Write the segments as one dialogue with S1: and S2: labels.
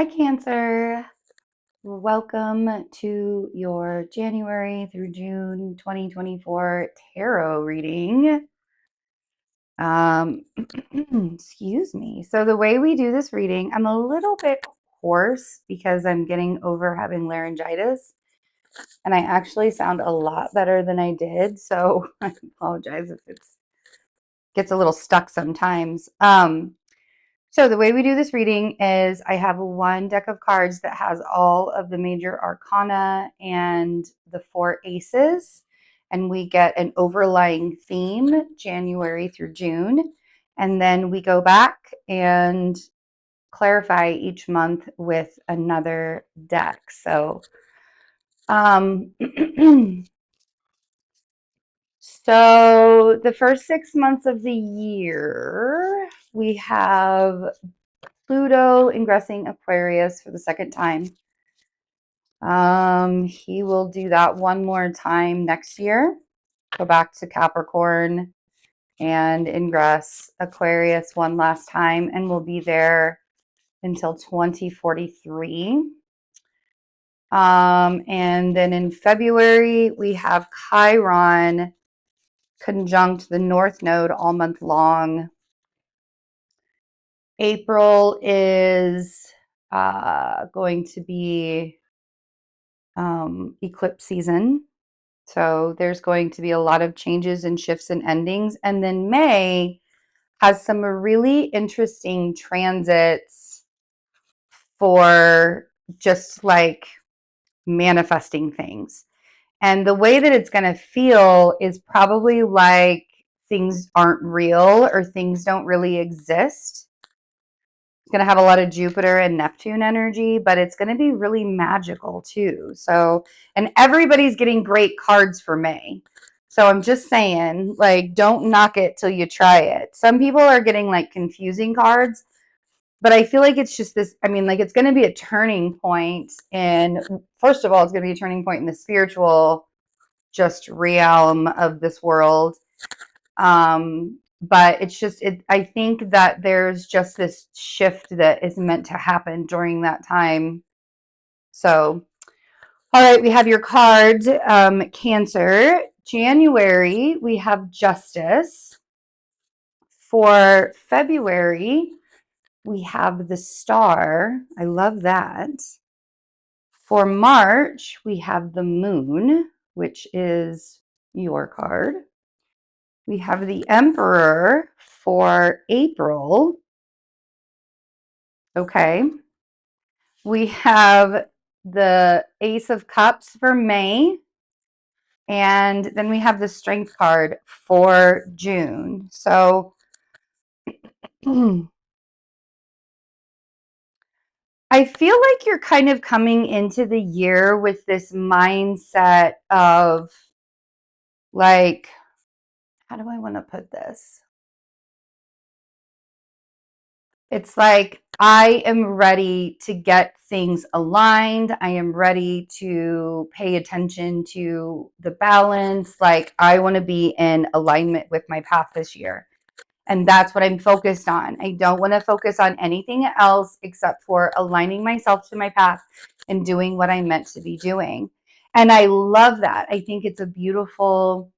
S1: Hi, Cancer. Welcome to your January through June 2024 tarot reading. Excuse me. So the way we do this reading, I'm a little bit hoarse because I'm getting over having laryngitis, and I actually sound a lot better than I did. So I apologize if it gets a little stuck sometimes. So the way we do this reading is I have one deck of cards that has all of the major arcana and the four aces, and we get an overlying theme January through June. And then we go back and clarify each month with another deck. So so the first 6 months of the year, we have Pluto ingressing Aquarius for the second time. He will do that one more time next year. Go back to Capricorn and ingress Aquarius one last time, and we'll be there until 2043. And then in February, we have Chiron conjunct the North Node all month long. April is going to be eclipse season. So there's going to be a lot of changes and shifts and endings. And then May has some really interesting transits for just like manifesting things. And the way that it's going to feel is probably like things aren't real or things don't really exist. It's going to have a lot of Jupiter and Neptune energy, but it's going to be really magical too. So, and everybody's getting great cards for May. So I'm just saying, like, don't knock it till you try it. Some people are getting like confusing cards, but I feel like it's just this, I mean, like it's going to be a turning point. And first of all, it's going to be a turning point in the spiritual just realm of this world. But it's just, I think that there's just this shift that is meant to happen during that time. So, all right, we have your cards. Cancer. January, we have Justice. For February, we have the Star. I love that. For March, we have the Moon, which is your card. We have the Emperor for April. Okay. We have the Ace of Cups for May. And then we have the Strength card for June. So I feel like you're kind of coming into the year with this mindset of like, how do I want to put this? It's like, I am ready to get things aligned. I am ready to pay attention to the balance. Like, I want to be in alignment with my path this year. And that's what I'm focused on. I don't want to focus on anything else except for aligning myself to my path and doing what I'm meant to be doing. And I love that. I think it's a beautiful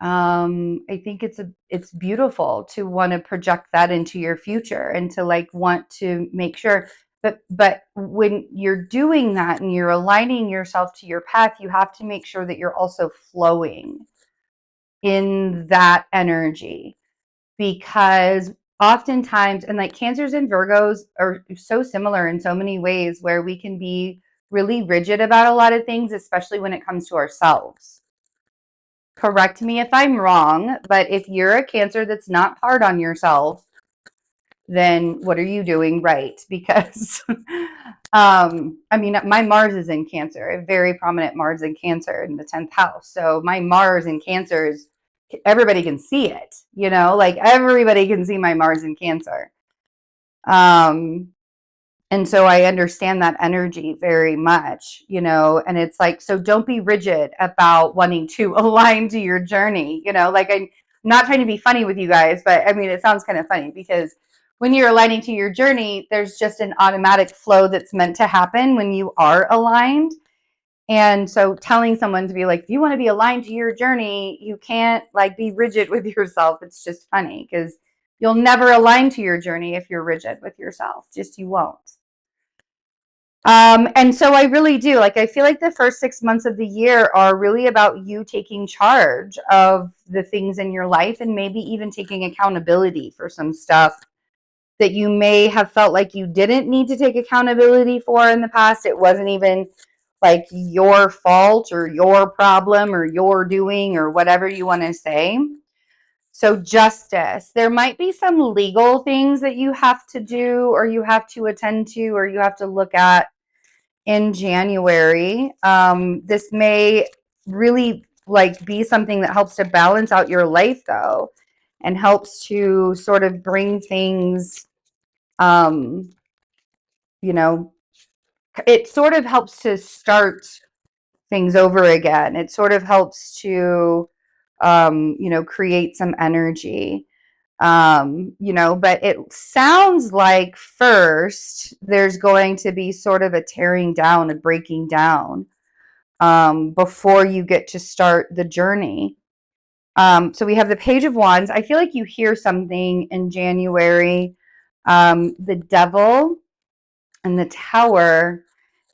S1: I think it's beautiful to want to project that into your future and to like want to make sure, but when you're doing that and you're aligning yourself to your path, you have to make sure that you're also flowing in that energy, because oftentimes, and like Cancers and Virgos are so similar in so many ways, where we can be really rigid about a lot of things, especially when it comes to ourselves. Correct me if I'm wrong, but if you're a Cancer that's not hard on yourself, then what are you doing right? Because, I mean, my Mars is in Cancer, a very prominent Mars in Cancer in the 10th house. So my Mars in Cancer is, everybody can see it, you know, like everybody can see my Mars in Cancer. And so I understand that energy very much, you know, and it's like, so don't be rigid about wanting to align to your journey, you know, like I'm not trying to be funny with you guys, but I mean, it sounds kind of funny because when you're aligning to your journey, there's just an automatic flow that's meant to happen when you are aligned. And so telling someone to be like, if you want to be aligned to your journey, you can't like be rigid with yourself. It's just funny because you'll never align to your journey if you're rigid with yourself. Just you won't. And so I really do. Like, I feel like the first 6 months of the year are really about you taking charge of the things in your life and maybe even taking accountability for some stuff that you may have felt like you didn't need to take accountability for in the past. It wasn't even like your fault or your problem or your doing or whatever you want to say. So justice, there might be some legal things that you have to do or you have to attend to or you have to look at in January. This may really like be something that helps to balance out your life though, and helps to sort of bring things, you know, it sort of helps to start things over again. It sort of helps to, create some energy. But it sounds like first there's going to be sort of a tearing down, a breaking down, before you get to start the journey. So we have the Page of Wands. I feel like you hear something in January. The Devil and the Tower,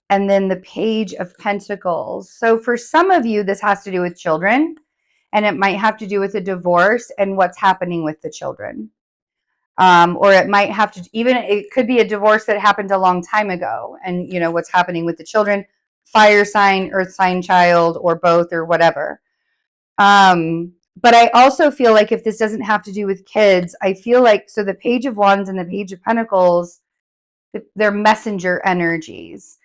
S1: and then the Page of Pentacles. So for some of you, this has to do with children, and it might have to do with a divorce and what's happening with the children. Or it might have to, even it could be a divorce that happened a long time ago, and what's happening with the children, fire sign, earth sign child, or both, or whatever. But I also feel like if this doesn't have to do with kids, I feel like, so the Page of Wands and the Page of Pentacles, they're messenger energies.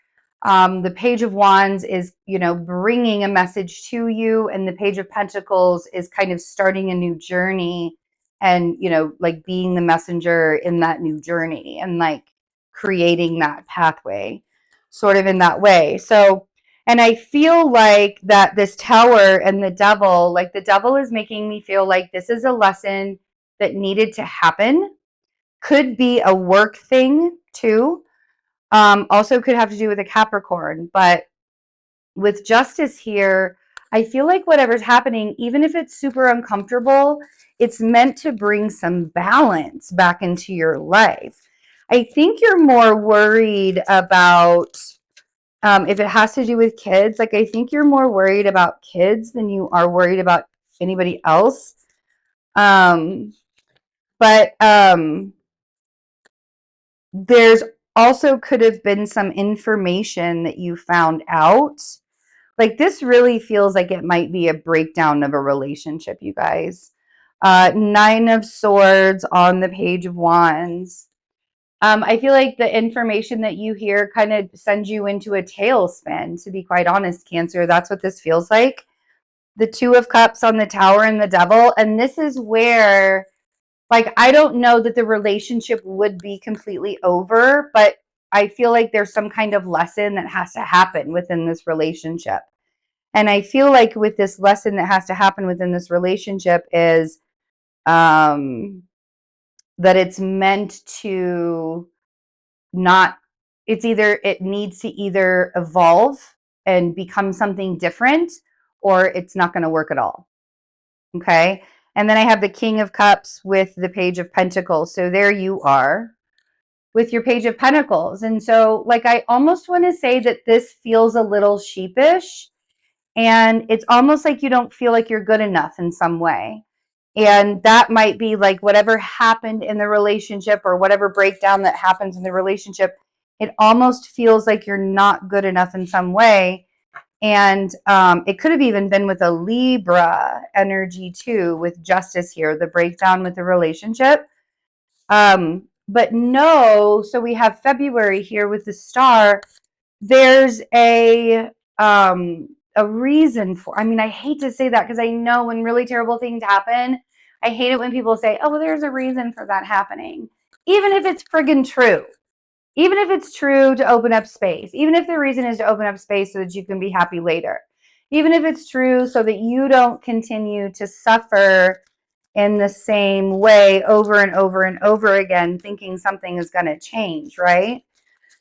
S1: The Page of Wands is, bringing a message to you, and the Page of Pentacles is kind of starting a new journey and, like being the messenger in that new journey and like creating that pathway sort of in that way. So, and I feel like that this Tower and the Devil, like the Devil is making me feel like this is a lesson that needed to happen. Could be a work thing too. Also could have to do with a Capricorn, but with justice here, I feel like whatever's happening, even if it's super uncomfortable, it's meant to bring some balance back into your life. I think you're more worried about, if it has to do with kids, like I think you're more worried about kids than you are worried about anybody else. But there's also could have been some information that you found out. Like this really feels like it might be a breakdown of a relationship, you guys. Nine of Swords on the Page of Wands. I feel like the information that you hear kind of sends you into a tailspin, to be quite honest, Cancer. That's what this feels like. The Two of Cups on the Tower and the Devil. And this is where, like, I don't know that the relationship would be completely over, but I feel like there's some kind of lesson that has to happen within this relationship. And I feel like with this lesson that has to happen within this relationship is that it's meant to not, it needs to either evolve and become something different, or it's not going to work at all. Okay. And then I have the King of Cups with the Page of Pentacles. So there you are with your Page of Pentacles. And so, like, I almost want to say that this feels a little sheepish, and it's almost like you don't feel like you're good enough in some way. And that might be like whatever happened in the relationship or whatever breakdown that happens in the relationship. It almost feels like you're not good enough in some way. And it could have even been with a Libra energy too, with justice here, the breakdown with the relationship. But no, so we have February here with the Star. There's a reason for, I mean, I hate to say that because I know when really terrible things happen, I hate it when people say, oh, well, there's a reason for that happening. Even if it's friggin' true. Even if it's true to open up space. Even if the reason is to open up space so that you can be happy later. Even if it's true so that you don't continue to suffer in the same way over and over and over again, thinking something is going to change, right?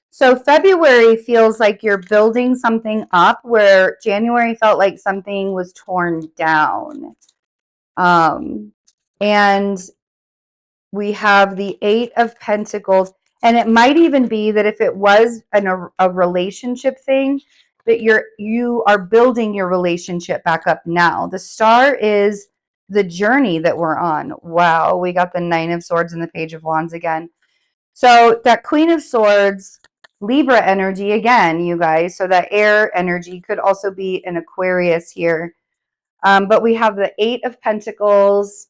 S1: So February feels like you're building something up where January felt like something was torn down. And we have the Eight of Pentacles. And it might even be that if it was a relationship thing, that you are building your relationship back up now. The Star is the journey that we're on. Wow, we got the Nine of Swords and the Page of Wands again. So that Queen of Swords, Libra energy again, you guys. So that air energy could also be an Aquarius here. But we have the Eight of Pentacles,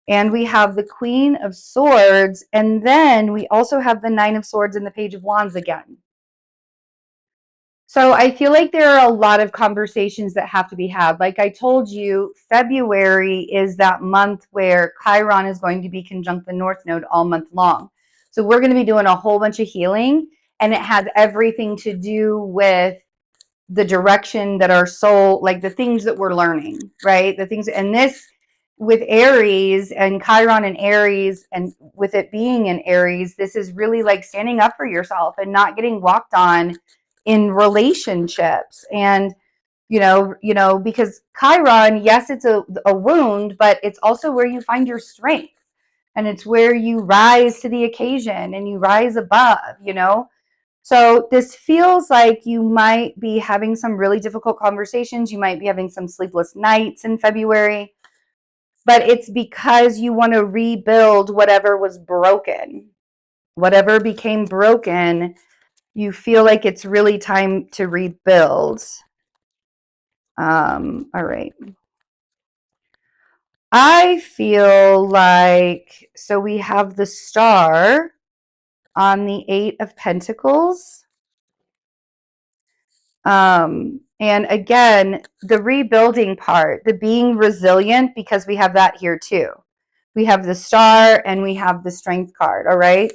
S1: and we have the Queen of Swords, and then we also have the Nine of Swords and the Page of Wands again. So I feel like there are a lot of conversations that have to be had. Like I told you, February is that month where Chiron is going to be conjunct the North Node all month long. So we're going to be doing a whole bunch of healing, and it has everything to do with the direction that our soul, like the things that we're learning, right? The things, and this with Aries and Chiron and Aries, and with it being in Aries, this is really like standing up for yourself and not getting walked on in relationships. And because Chiron, yes, it's a wound, but it's also where you find your strength, and it's where you rise to the occasion and you rise above. So this feels like you might be having some really difficult conversations. You might be having some sleepless nights in February, but it's because you want to rebuild whatever was broken. Whatever became broken, you feel like it's really time to rebuild. All right. I feel like, so we have the Star on the Eight of Pentacles. And again, the rebuilding part, the being resilient, because we have that here too. We have the Star and we have the Strength card, all right?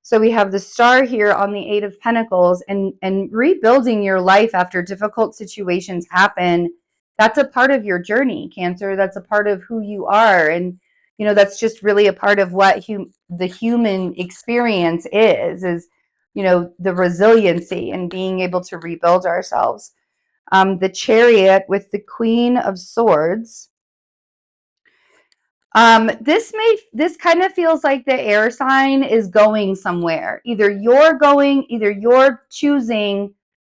S1: So we have the Star here on the Eight of Pentacles, and rebuilding your life after difficult situations happen. That's a part of your journey, Cancer. That's a part of who you are. And, that's just really a part of what the human experience is the resiliency and being able to rebuild ourselves. The Chariot with the Queen of Swords. This kind of feels like the air sign is going somewhere. Either you're choosing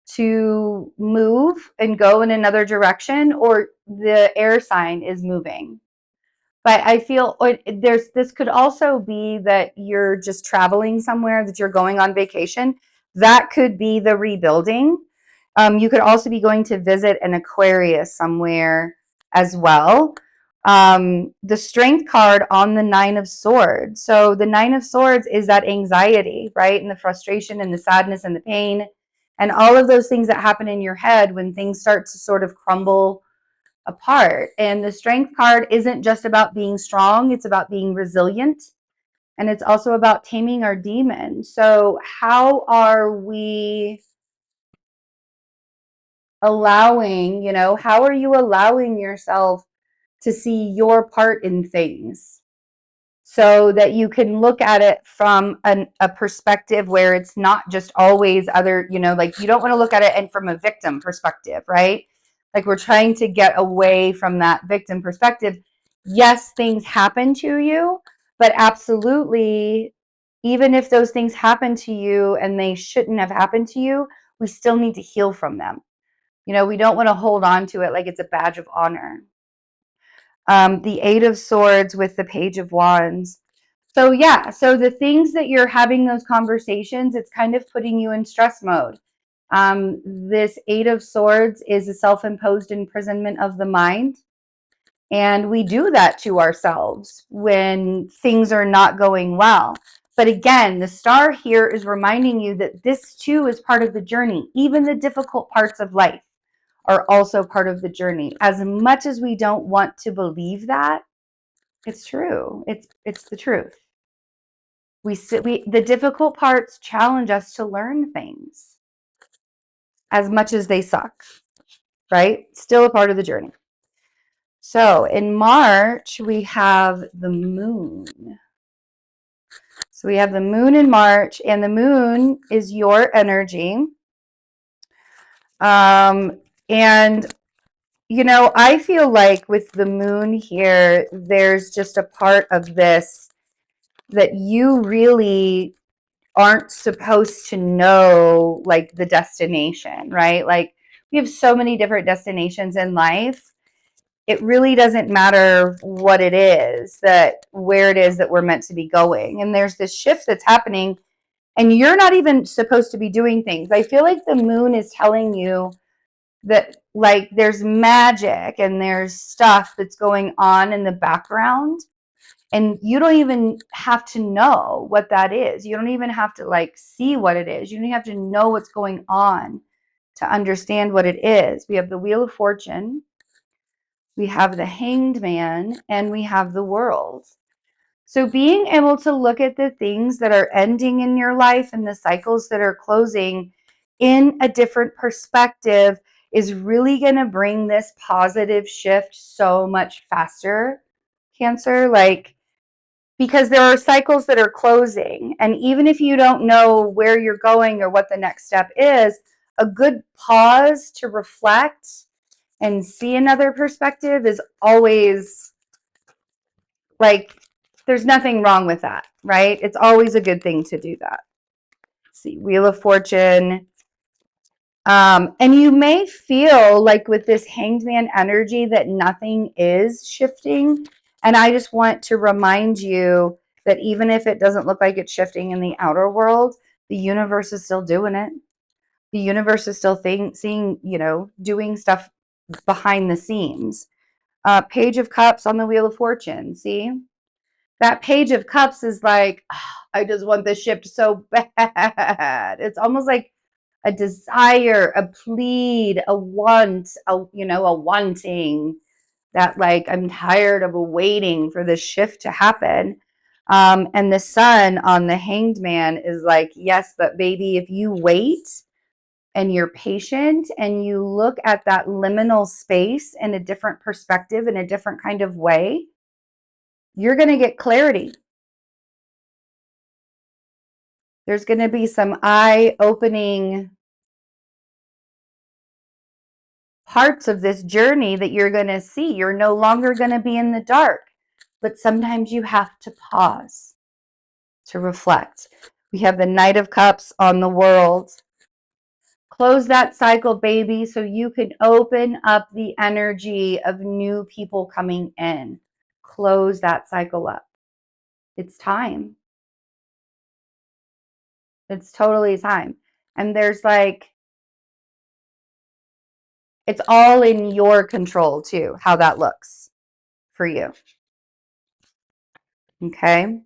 S1: to move and go in another direction, or the air sign is moving. But I feel this could also be that you're just traveling somewhere, that you're going on vacation. That could be the rebuilding. You could also be going to visit an Aquarius somewhere as well. The Strength card on the Nine of Swords. So the Nine of Swords is that anxiety, right? And the frustration and the sadness and the pain and all of those things that happen in your head when things start to sort of crumble apart. And the Strength card isn't just about being strong, it's about being resilient. And it's also about taming our demons. So how are we how are you allowing yourself to see your part in things, so that you can look at it from a perspective where it's not just always other, like you don't want to look at it and from a victim perspective, right? Like we're trying to get away from that victim perspective. Yes, things happen to you, but absolutely, even if those things happen to you and they shouldn't have happened to you, we still need to heal from them. We don't want to hold on to it like it's a badge of honor. The Eight of Swords with the Page of Wands. So yeah, so the things that you're having those conversations, it's kind of putting you in stress mode. This Eight of Swords is a self-imposed imprisonment of the mind. And we do that to ourselves when things are not going well. But again, the Star here is reminding you that this too is part of the journey. Even the difficult parts of life are also part of the journey. As much as we don't want to believe that, it's true. It's the truth. The difficult parts challenge us to learn things. As much as they suck, right? Still a part of the journey. So in March, we have the moon. So we have the moon in March, and the moon is your energy. And, you know, I feel like with the moon here, there's just a part of this that you really aren't supposed to know, like the destination, right? Like we have so many different destinations in life. It really doesn't matter what it is, that where it is that we're meant to be going. And there's this shift that's happening, and you're not even supposed to be doing things. I feel like the moon is telling you that, like, there's magic and there's stuff that's going on in the background, and you don't even have to know what that is. You don't even have to like see what it is. You don't have to know what's going on to understand what it is. We have the Wheel of Fortune, we have the Hanged Man, and we have the World. So being able to look at the things that are ending in your life and the cycles that are closing in a different perspective is really going to bring this positive shift so much faster, Cancer. Like, because there are cycles that are closing, and even if you don't know where you're going or what the next step is, a good pause to reflect and see another perspective is always, like, there's nothing wrong with that, right? It's always a good thing to do that. Let's see, Wheel of Fortune. And you may feel like with this Hanged Man energy that nothing is shifting. And I just want to remind you that even if it doesn't look like it's shifting in the outer world, the universe is still doing it. The universe is still seeing, you know, doing stuff behind the scenes. Page of Cups on the Wheel of Fortune. See? That Page of Cups is like, oh, I just want this shift so bad. It's almost like a desire, a plead, a want, a, you know, a wanting, that like, I'm tired of waiting for this shift to happen. And the Sun on the Hanged Man is like, yes, but baby, if you wait and you're patient and you look at that liminal space in a different perspective, in a different kind of way, you're going to get clarity. There's going to be some eye-opening parts of this journey that you're going to see. You're no longer going to be in the dark, but sometimes you have to pause to reflect. We have the Knight of Cups on the World. Close that cycle, baby, so you can open up the energy of new people coming in. Close that cycle up. It's time. It's totally time. And there's like, it's all in your control too, how that looks for you. Okay.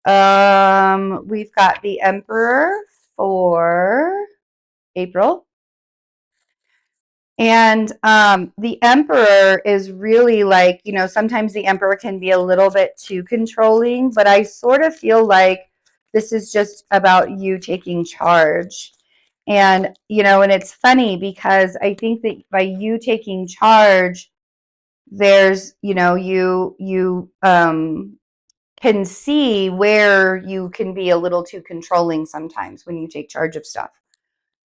S1: We've got the Emperor for April. And the Emperor is really like, you know, sometimes the Emperor can be a little bit too controlling, but I sort of feel like this is just about you taking charge. And, you know, and it's funny because I think that by you taking charge, there's, you know, you can see where you can be a little too controlling sometimes when you take charge of stuff.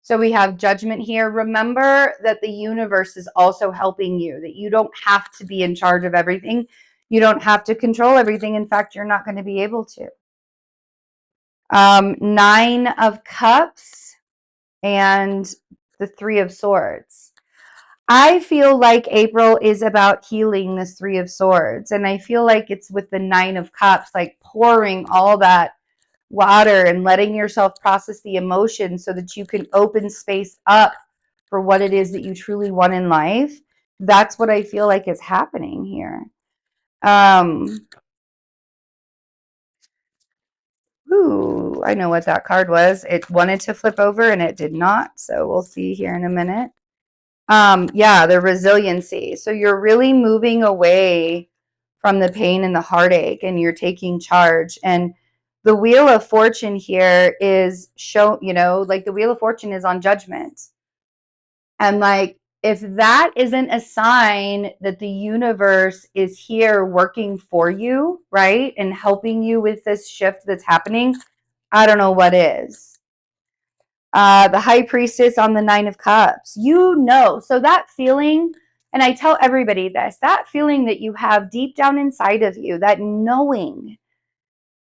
S1: So we have Judgment here. Remember that the universe is also helping you, that you don't have to be in charge of everything. You don't have to control everything. In fact, you're not going to be able to. Nine of Cups and the Three of Swords. I feel like April is about healing this Three of Swords. And I feel like it's with the Nine of Cups, like pouring all that water and letting yourself process the emotions so that you can open space up for what it is that you truly want in life. That's what I feel like is happening here. Ooh, I know what that card was. It wanted to flip over and it did not. So we'll see here in a minute. Yeah, the resiliency. So you're really moving away from the pain and the heartache, and you're taking charge. And the Wheel of Fortune here is you know, like the Wheel of Fortune is on Judgment. And like, if that isn't a sign that the universe is here working for you, right, and helping you with this shift that's happening, I don't know what is. The High Priestess on the Nine of Cups. So that feeling, and I tell everybody this, that feeling that you have deep down inside of you, that knowing,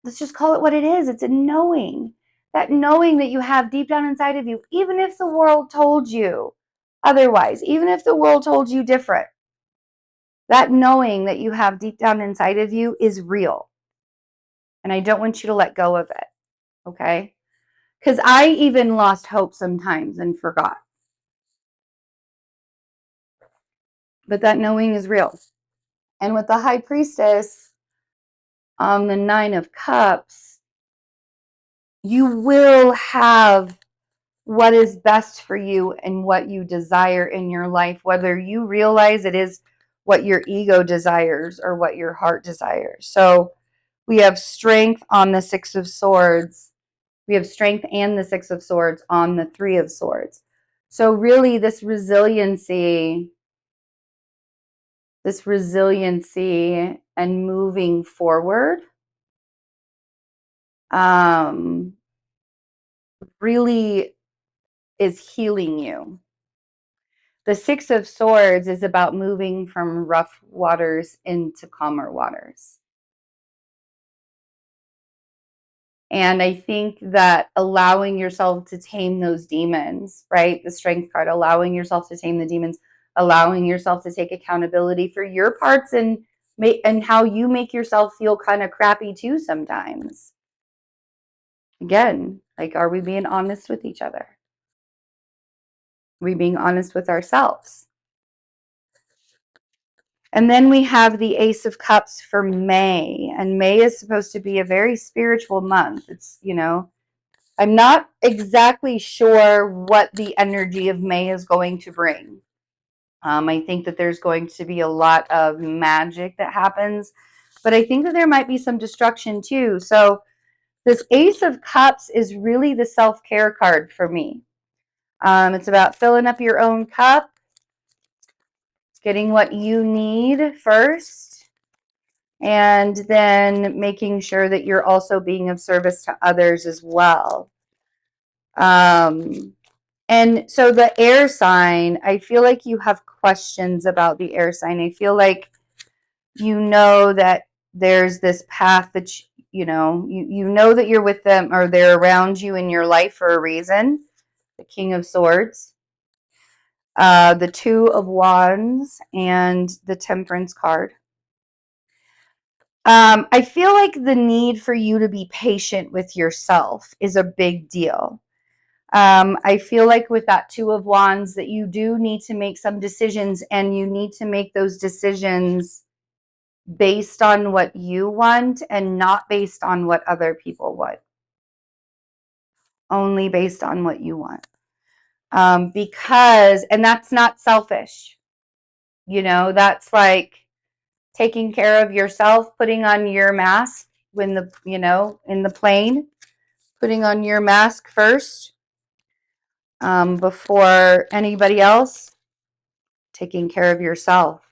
S1: let's just call it what it is. It's a knowing. That knowing that you have deep down inside of you, even if the world told you otherwise, even if the world told you different, that knowing that you have deep down inside of you is real. And I don't want you to let go of it. Okay? Because I even lost hope sometimes and forgot. But that knowing is real. And with the High Priestess on the Nine of Cups, you will have what is best for you and what you desire in your life, whether you realize it is what your ego desires or what your heart desires. So we have strength on the Six of Swords. We have strength and the Six of Swords on the Three of Swords. So really this resiliency and moving forward really is healing you. The Six of Swords is about moving from rough waters into calmer waters. And I think that allowing yourself to tame those demons, right? The Strength card, allowing yourself to tame the demons, allowing yourself to take accountability for your parts and how you make yourself feel kind of crappy too sometimes. Again, like, are we being honest with each other? Are we being honest with ourselves? And then we have the Ace of Cups for May. And May is supposed to be a very spiritual month. It's, I'm not exactly sure what the energy of May is going to bring. I think that there's going to be a lot of magic that happens, but I think that there might be some destruction too. So this Ace of Cups is really the self-care card for me. It's about filling up your own cup, getting what you need first, and then making sure that you're also being of service to others as well. And so the air sign, I feel like you have questions about the air sign. I feel like you know that there's this path that you know that you're with them or they're around you in your life for a reason. The King of Swords, the Two of Wands, and the Temperance card. I feel like the need for you to be patient with yourself is a big deal. I feel like with that Two of Wands that you do need to make some decisions, and you need to make those decisions based on what you want and not based on what other people want. Only based on what you want. And that's not selfish. That's like taking care of yourself, putting on your mask in the plane, putting on your mask first before anybody else, taking care of yourself.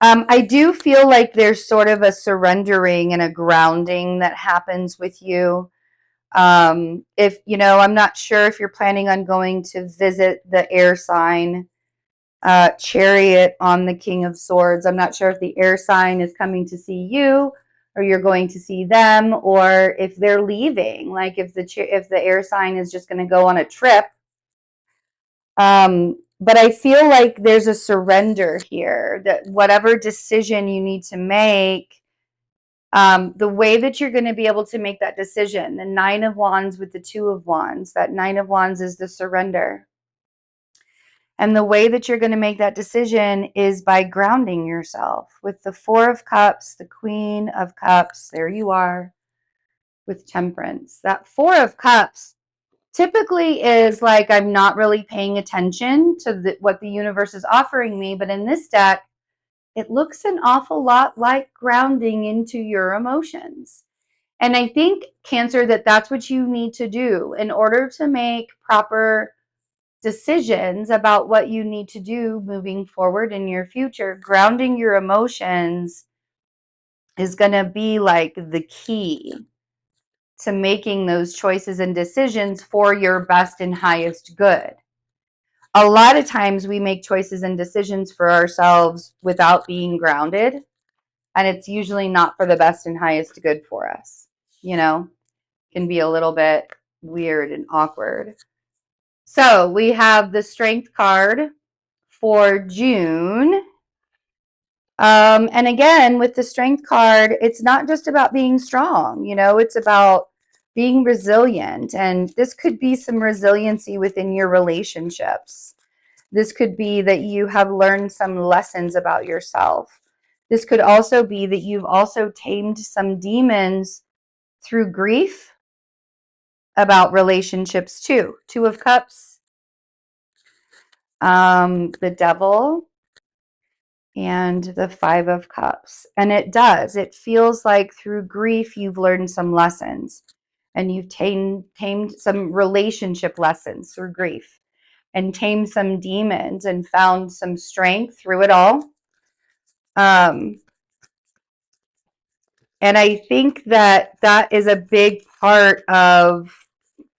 S1: I do feel like there's sort of a surrendering and a grounding that happens with you. I'm not sure if you're planning on going to visit the air sign, Chariot on the King of Swords. I'm not sure if the air sign is coming to see you or you're going to see them, or if they're leaving, like if the air sign is just going to go on a trip. But I feel like there's a surrender here, that whatever decision you need to make, the way that you're going to be able to make that decision, the Nine of Wands with the Two of Wands, that Nine of Wands is the surrender. And the way that you're going to make that decision is by grounding yourself with the Four of Cups, the Queen of Cups. There you are with Temperance. That Four of Cups typically is like, I'm not really paying attention to what the universe is offering me. But in this deck, it looks an awful lot like grounding into your emotions. And I think, Cancer, that's what you need to do in order to make proper decisions about what you need to do moving forward in your future, grounding your emotions is going to be like the key to making those choices and decisions for your best and highest good. A lot of times we make choices and decisions for ourselves without being grounded, and it's usually not for the best and highest good for us. You know, can be a little bit weird and awkward. So we have the Strength card for June. And again, with the Strength card, it's not just about being strong, you know, it's about being resilient. And this could be some resiliency within your relationships. This could be that you have learned some lessons about yourself. This could also be that you've also tamed some demons through grief about relationships too. Two of Cups, the Devil, and the Five of Cups. And it does. It feels like through grief, you've learned some lessons and you've tamed some relationship lessons through grief and tamed some demons and found some strength through it all. And I think that that is a big part of,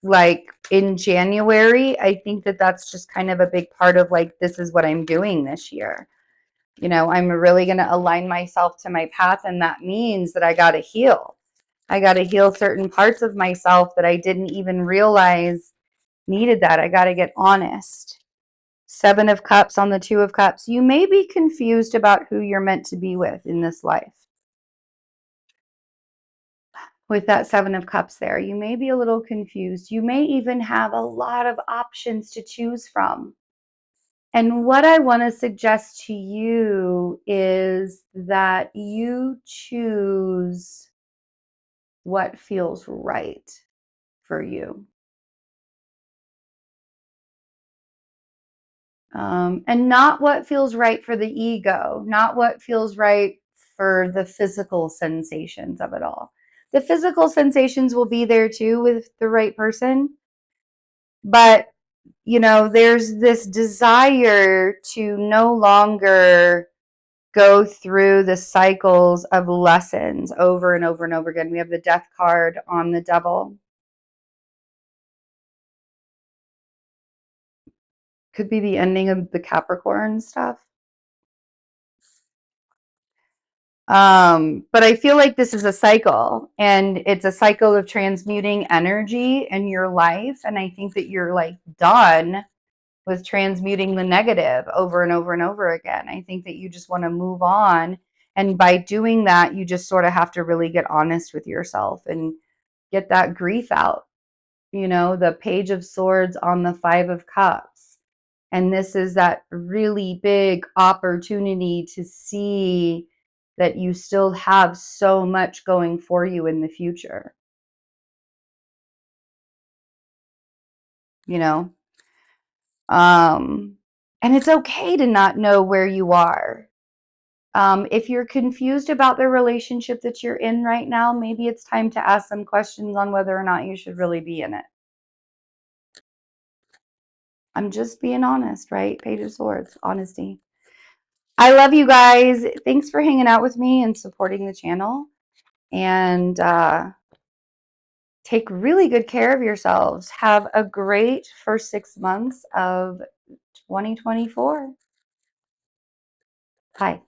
S1: like, in January, I think that that's just kind of a big part of, like, this is what I'm doing this year. You know, I'm really going to align myself to my path, and that means that I got to heal. I got to heal certain parts of myself that I didn't even realize needed that. I got to get honest. Seven of Cups on the Two of Cups. You may be confused about who you're meant to be with in this life. With that Seven of Cups there, you may be a little confused. You may even have a lot of options to choose from. And what I want to suggest to you is that you choose what feels right for you. And not what feels right for the ego, not what feels right for the physical sensations of it all. The physical sensations will be there too with the right person, but you know, there's this desire to no longer go through the cycles of lessons over and over and over again. We have the Death card on the Devil. Could be the ending of the Capricorn stuff. But I feel like this is a cycle, and it's a cycle of transmuting energy in your life. And I think that you're like done with transmuting the negative over and over and over again. I think that you just want to move on. And by doing that, you just sort of have to really get honest with yourself and get that grief out. You know, the Page of Swords on the Five of Cups. And this is that really big opportunity to see that you still have so much going for you in the future. You know? And it's okay to not know where you are. If you're confused about the relationship that you're in right now, maybe it's time to ask some questions on whether or not you should really be in it. I'm just being honest, right? Page of Swords, honesty. I love you guys. Thanks for hanging out with me and supporting the channel. And take really good care of yourselves. Have a great first 6 months of 2024. Bye.